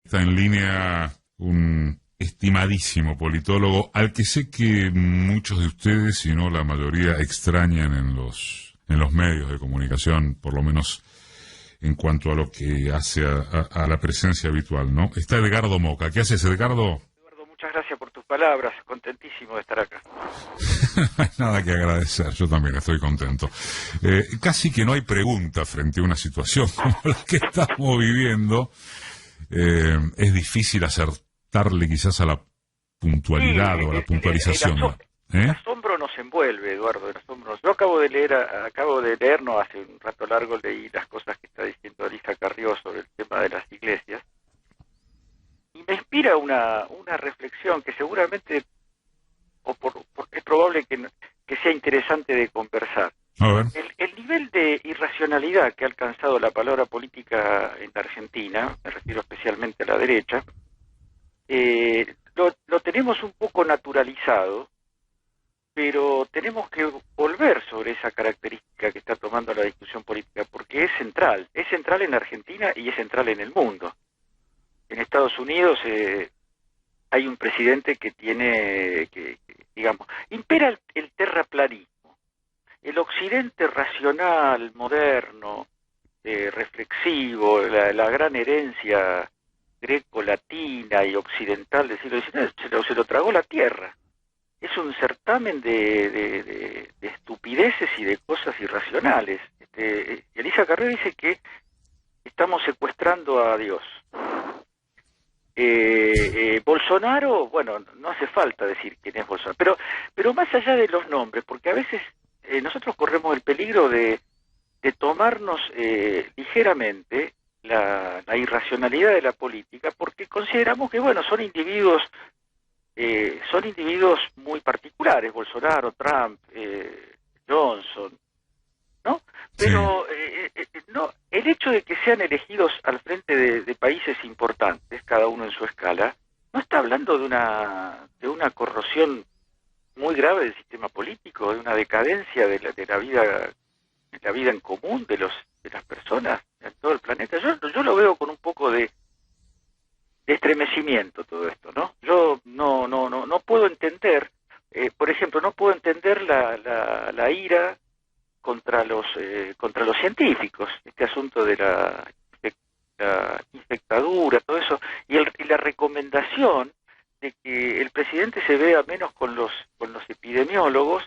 Está en línea un estimadísimo politólogo al que sé que muchos de ustedes, si no la mayoría, extrañan en los medios de comunicación, por lo menos en cuanto a lo que hace a la presencia habitual, ¿no? Está Edgardo Moca. ¿Qué haces, Edgardo? Eduardo, muchas gracias por tus palabras, contentísimo de estar acá. No hay nada que agradecer, yo también estoy contento. Casi que no hay pregunta frente a una situación como la que estamos viviendo. Es difícil acertarle quizás a la puntualidad o a la puntualización. El asombro nos envuelve, Eduardo, el asombro. Yo acabo de leer, no hace un rato largo, leí las cosas que está diciendo Elisa Carrió sobre el tema de las iglesias, y me inspira una reflexión que seguramente, es probable que sea interesante de conversar. A ver. El nivel de irracionalidad que ha alcanzado la palabra política en la Argentina, me refiero especialmente a la derecha, lo tenemos un poco naturalizado, pero tenemos que volver sobre esa característica que está tomando la discusión política, porque es central en Argentina y es central en el mundo. En Estados Unidos hay un presidente que digamos, impera el terraplanismo. El occidente racional, moderno, reflexivo, la gran herencia greco-latina y occidental del siglo XIX, se lo tragó la tierra. Es un certamen de estupideces y de cosas irracionales. Elisa Carrió dice que estamos secuestrando a Dios. Bolsonaro, bueno, no hace falta decir quién es Bolsonaro, pero más allá de los nombres, porque a veces nosotros corremos el peligro de tomarnos ligeramente la irracionalidad de la política, porque consideramos que, bueno, son individuos muy particulares, Bolsonaro, Trump, Johnson, ¿no? Pero no, el hecho de que sean elegidos al frente de países importantes, cada uno en su escala, no está hablando de una corrosión muy grave del sistema político, de una decadencia de la vida en común de las personas en todo el planeta. Yo lo veo con un poco de estremecimiento todo esto, ¿no? Yo no puedo entender, por ejemplo, no puedo entender la ira contra los científicos, este asunto de la infectadura, todo eso, y la recomendación de que el presidente se vea menos con los epidemiólogos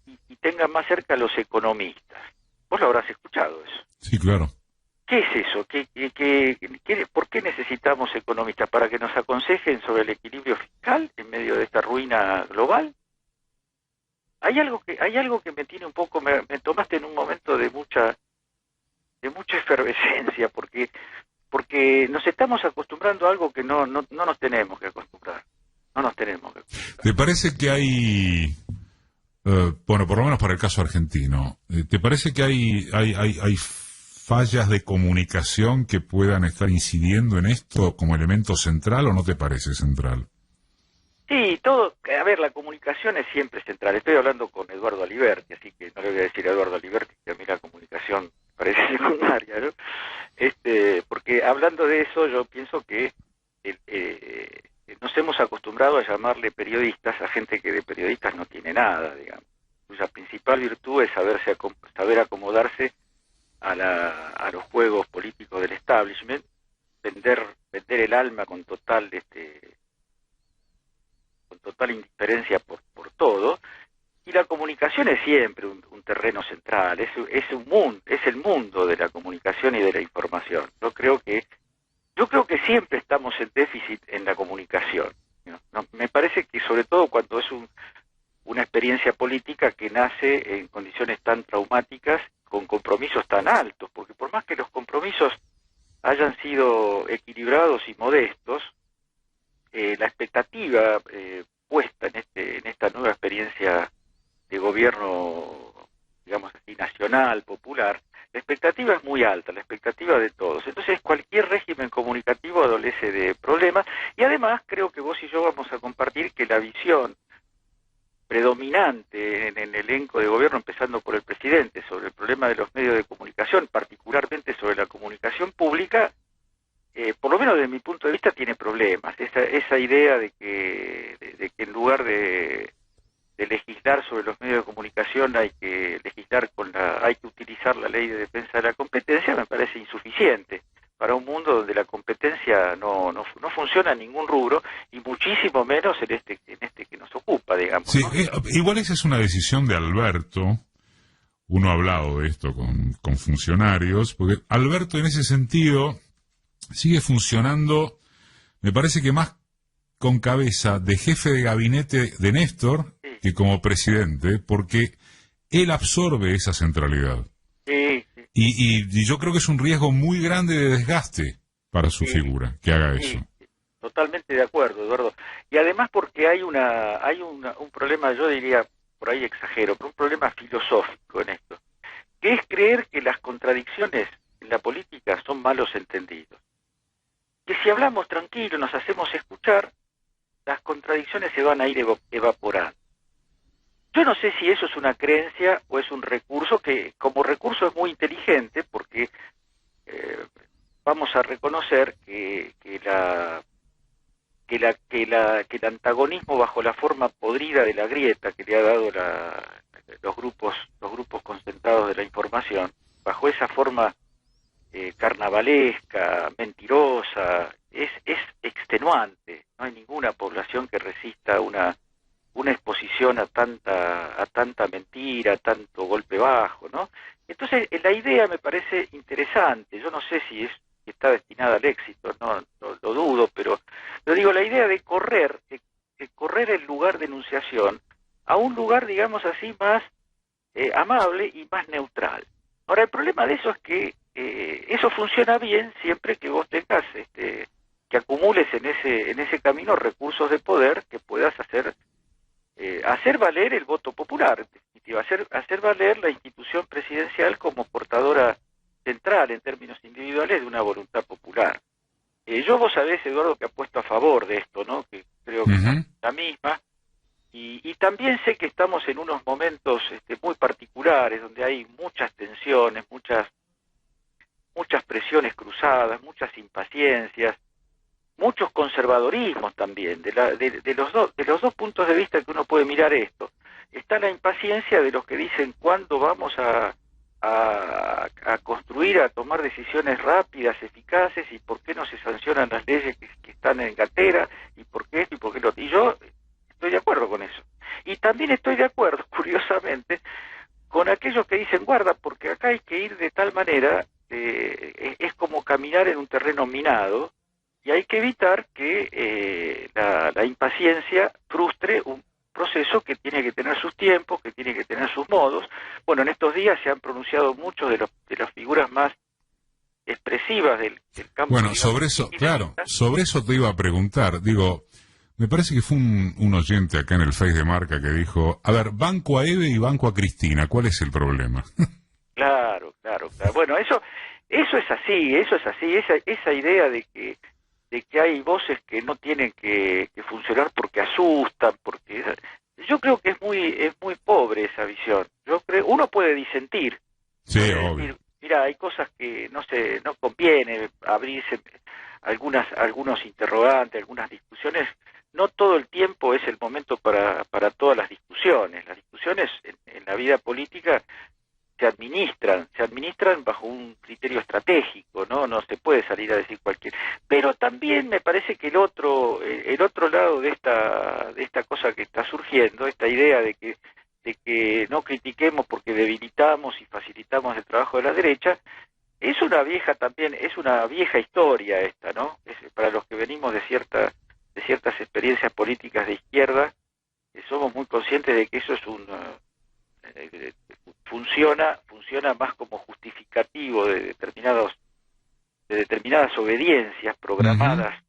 y tenga más cerca a los economistas. Vos lo habrás escuchado eso. Sí, claro. ¿Qué es eso? ¿Por qué necesitamos economistas? ¿Para que nos aconsejen sobre el equilibrio fiscal en medio de esta ruina global? Hay algo que me tiene un poco, me tomaste en un momento de mucha efervescencia, porque nos estamos acostumbrando a algo que no nos tenemos que acostumbrar. No nos tenemos que acostumbrar. ¿Te parece que hay, bueno, por lo menos para el caso argentino, ¿te parece que hay fallas de comunicación que puedan estar incidiendo en esto como elemento central o no te parece central? Sí, a ver, la comunicación es siempre central. Estoy hablando con Eduardo Aliberti, así que no le voy a decir a Eduardo Aliberti que a mí la comunicación parece secundaria, ¿no? Porque hablando de eso, yo pienso que nos hemos acostumbrado a llamarle periodistas a gente que de periodistas no tiene nada, digamos, cuya principal virtud es saber acomodarse a los juegos políticos del establishment, vender el alma con total indiferencia por todo, y la comunicación es siempre un terreno central, es el mundo de la comunicación y de la información. Yo creo que siempre estamos en déficit en la comunicación, ¿no? Me parece que sobre todo cuando es una experiencia política que nace en condiciones tan traumáticas, con compromisos tan altos, porque por más que los compromisos hayan sido equilibrados y modestos, la expectativa puesta en esta nueva experiencia de gobierno, digamos así, nacional, popular, la expectativa es muy alta, la expectativa de todos. Entonces cualquier régimen comunicativo adolece de problemas, y además creo que vos y yo vamos a compartir que la visión predominante en el elenco de gobierno, empezando por el presidente, sobre el problema de los medios de comunicación, particularmente sobre la comunicación pública, por lo menos desde mi punto de vista, tiene problemas. Esa idea de que en lugar de legislar sobre los medios de comunicación hay que legislar hay que utilizar la ley de defensa de la competencia, me parece insuficiente para un mundo donde la competencia no funciona en ningún rubro, y muchísimo menos en este que nos ocupa, digamos. Sí, ¿no? Igual esa es una decisión de Alberto. Uno ha hablado de esto con funcionarios, porque Alberto en ese sentido sigue funcionando, me parece que más con cabeza de jefe de gabinete de Néstor que como presidente, porque él absorbe esa centralidad. Sí. Y yo creo que es un riesgo muy grande de desgaste para su figura, que haga eso. Totalmente de acuerdo, Eduardo. Y además porque hay un problema, yo diría, por ahí exagero, pero un problema filosófico en esto, que es creer que las contradicciones en la política son malos entendidos. Que si hablamos tranquilo, nos hacemos escuchar, las contradicciones se van a ir evaporando. Yo no sé si eso es una creencia o es un recurso que como recurso es muy inteligente, porque vamos a reconocer que el antagonismo bajo la forma podrida de la grieta que le ha dado los grupos concentrados de la información, bajo esa forma carnavalesca, mentirosa, es extenuante. No hay ninguna población que resista una exposición a tanta mentira, a tanto golpe bajo, ¿no? Entonces, la idea me parece interesante. Yo no sé si está destinada al éxito, no lo dudo, pero digo, la idea de correr el lugar de enunciación a un lugar, digamos así, más amable y más neutral. Ahora, el problema de eso es que eso funciona bien siempre que vos tengas, que acumules en ese camino recursos de poder que puedas hacer valer el voto popular, hacer valer la institución presidencial como portadora central en términos individuales de una voluntad popular. Vos sabés, Eduardo, que apuesto a favor de esto, ¿no? Que creo que es la misma, y también sé que estamos en unos momentos muy particulares, donde hay muchas tensiones, muchas presiones cruzadas, muchas impaciencias, muchos conservadorismos también, de los dos puntos de vista que uno puede mirar esto. Está la impaciencia de los que dicen cuándo vamos a construir, a tomar decisiones rápidas, eficaces, y por qué no se sancionan las leyes que están en gatera, y por qué esto y por qué lo otro. Y yo estoy de acuerdo con eso. Y también estoy de acuerdo, curiosamente, con aquellos que dicen, guarda, porque acá hay que ir de tal manera, es como caminar en un terreno minado, y hay que evitar que la impaciencia frustre un proceso que tiene que tener sus tiempos, que tiene que tener sus modos. Bueno, en estos días se han pronunciado muchos de las figuras más expresivas del campo. Bueno, sobre eso, claro, sobre eso te iba a preguntar. Digo, me parece que fue un oyente acá en el Face de Marca que dijo, a ver, banco a Eve y banco a Cristina, ¿cuál es el problema? Claro. Bueno, eso es así, esa idea de que hay voces que no tienen que funcionar porque asustan, porque yo creo que es muy pobre esa visión. Uno puede disentir. Sí, puede obvio. decir, mira, hay cosas que no conviene abrirse algunos interrogantes, algunas discusiones. No todo el tiempo es el momento para todas las discusiones. Las discusiones en la vida política se administran bajo un criterio estratégico, no se puede salir a decir cualquier. Pero también me parece que el otro lado de esta cosa que está surgiendo, esta idea de que no critiquemos porque debilitamos y facilitamos el trabajo de la derecha, es una vieja historia esta, ¿no? Para los que venimos de ciertas experiencias políticas de izquierda, somos muy conscientes de que eso es funciona más como justificativo de determinadas obediencias programadas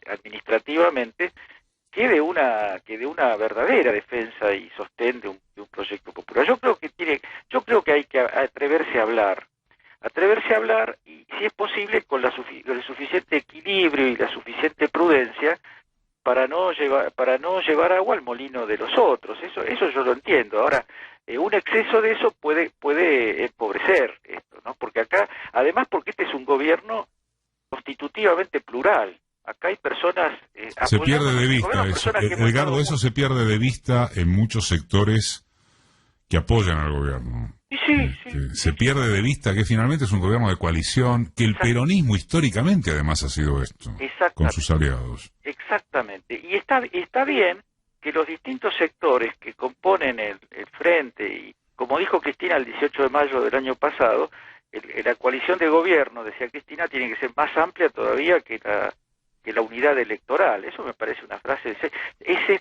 administrativamente, que de una verdadera defensa y sostén de un proyecto popular. Yo creo que hay que atreverse a hablar, y si es posible con el suficiente equilibrio y la suficiente prudencia para no llevar agua al molino de los otros. Eso yo lo entiendo. Ahora, un exceso de eso puede empobrecer esto, ¿no? Porque acá, además, porque este es un gobierno constitutivamente plural. Acá hay personas se pierde de vista eso. Edgardo, eso como... se pierde de vista en muchos sectores que apoyan al gobierno. Se pierde de vista que finalmente es un gobierno de coalición, que el peronismo históricamente además ha sido esto, con sus aliados. Exactamente. Y está bien que los distintos sectores que componen el frente, y como dijo Cristina el 18 de mayo del año pasado, la coalición de gobierno, decía Cristina, tiene que ser más amplia todavía que la unidad electoral. Eso me parece una frase...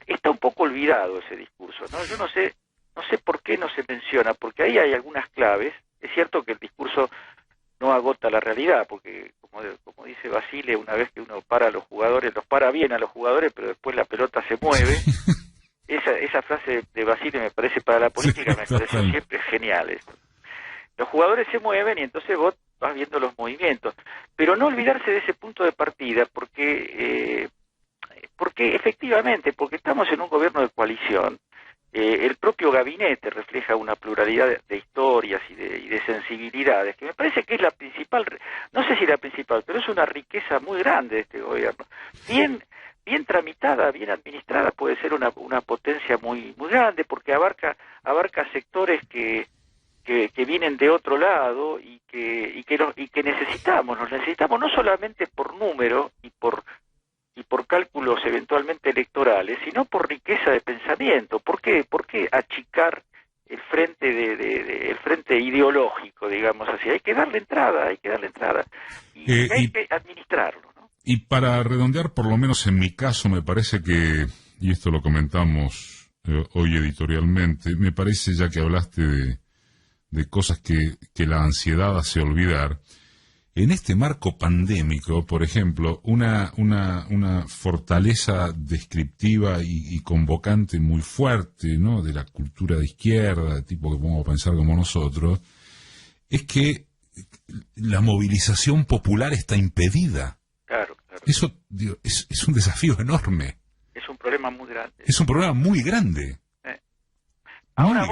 está un poco olvidado ese discurso, ¿no? Yo no sé por qué no se menciona, porque ahí hay algunas claves. Es cierto que el discurso no agota la realidad, porque como dice Basile, una vez que uno para a los jugadores, los para bien a los jugadores, pero después la pelota se mueve. Esa frase de Basile me parece, para la política, me pareció siempre genial. Eso. Los jugadores se mueven y entonces vos vas viendo los movimientos, pero no olvidarse de ese punto de partida, porque efectivamente, porque estamos en un gobierno de coalición. El propio gabinete refleja una pluralidad de historias y de sensibilidades, que me parece que es la principal, no sé si la principal, pero es una riqueza muy grande de este gobierno. Bien tramitada, bien administrada, puede ser una potencia muy grande, porque abarca sectores que vienen de otro lado y que necesitamos, nos necesitamos no solamente por número y por cálculos eventualmente electorales, sino por riqueza de pensamiento. ¿Por qué achicar el frente el frente ideológico, digamos así? Hay que darle entrada y hay que administrarlo, ¿no? Y para redondear, por lo menos en mi caso, me parece que, y esto lo comentamos hoy editorialmente, me parece, ya que hablaste de cosas que la ansiedad hace olvidar, en este marco pandémico, por ejemplo, una fortaleza descriptiva y convocante muy fuerte, ¿no?, de la cultura de izquierda, de tipo que podemos pensar como nosotros, es que la movilización popular está impedida. Claro. Eso, digo, es un desafío enorme. Es un problema muy grande. Es un problema muy grande. Ahora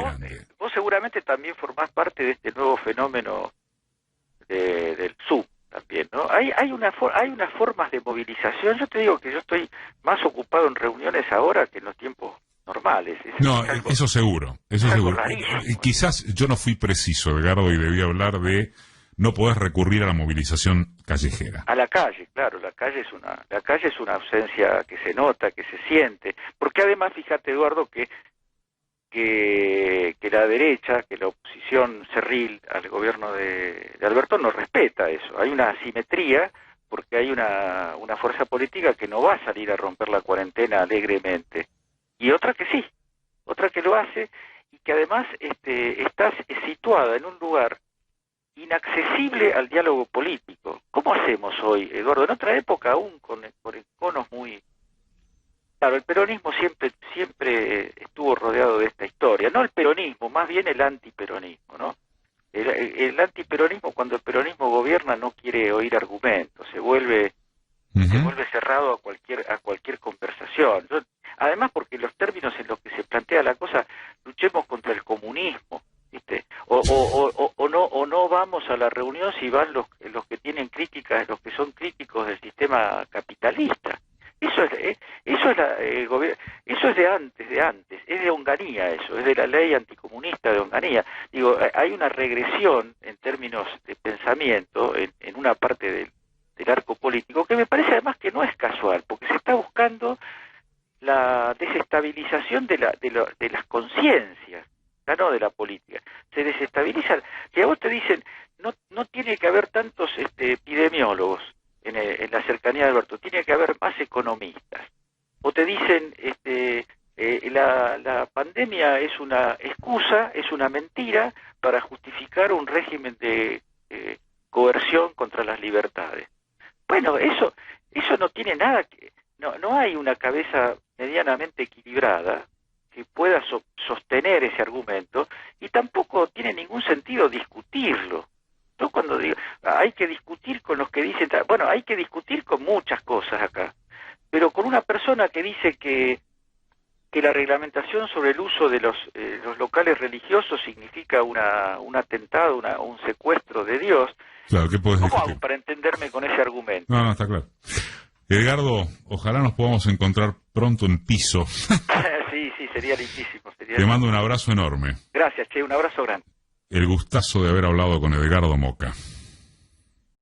vos seguramente también formás parte de este nuevo fenómeno del Zoom también, ¿no? Hay unas formas de movilización. Yo te digo que yo estoy más ocupado en reuniones ahora que en los tiempos normales. Eso seguro. Quizás yo no fui preciso, Edgardo, y debí hablar de no poder recurrir a la movilización callejera. A la calle, claro, la calle es una ausencia que se nota, que se siente, porque además, fíjate, Eduardo, que la derecha, que la oposición cerril al gobierno de Alberto no respeta eso. Hay una asimetría porque hay una fuerza política que no va a salir a romper la cuarentena alegremente, y otra que sí, otra que lo hace, y que además está situada en un lugar inaccesible al diálogo político. ¿Cómo hacemos hoy, Eduardo? En otra época, aún con enconos muy... Claro, el peronismo siempre estuvo rodeado de esta historia. No el peronismo, más bien el antiperonismo, ¿no? El antiperonismo, cuando el peronismo gobierna, no quiere oír argumentos, se vuelve cerrado a cualquier conversación. Además, porque los términos en los que se plantea la cosa, luchemos contra el comunismo, ¿viste? O no vamos a la reunión si van los que tienen críticas, los que son críticos del sistema capitalista. Eso es de antes, es de Onganía eso, es de la ley anticomunista de Onganía. Digo, hay una regresión en términos de pensamiento en una parte del arco político que me parece además que no es casual, porque se está buscando la desestabilización de las conciencias, ya no de la política. Se desestabilizan. Si a vos te dicen, no tiene que haber tantos epidemiólogos en la cercanía de Alberto, tiene que haber más economistas. O te dicen, la pandemia es una excusa, es una mentira para justificar un régimen de coerción contra las libertades. Bueno, eso no tiene nada que... No hay una cabeza medianamente equilibrada que pueda sostener ese argumento, y tampoco tiene ningún sentido discutirlo. Yo cuando digo, hay que discutir con los que dicen, bueno, hay que discutir con muchas cosas acá, pero con una persona que dice que que la reglamentación sobre el uso de los locales religiosos significa un atentado, un secuestro de Dios. Claro, ¿qué puedes ¿Cómo decir? hago para entenderme con ese argumento? No, está claro. Edgardo, ojalá nos podamos encontrar pronto en piso. Sí, sería lindísimo. Te mando un abrazo enorme. Gracias, Che, un abrazo grande. El gustazo de haber hablado con Edgardo Moca.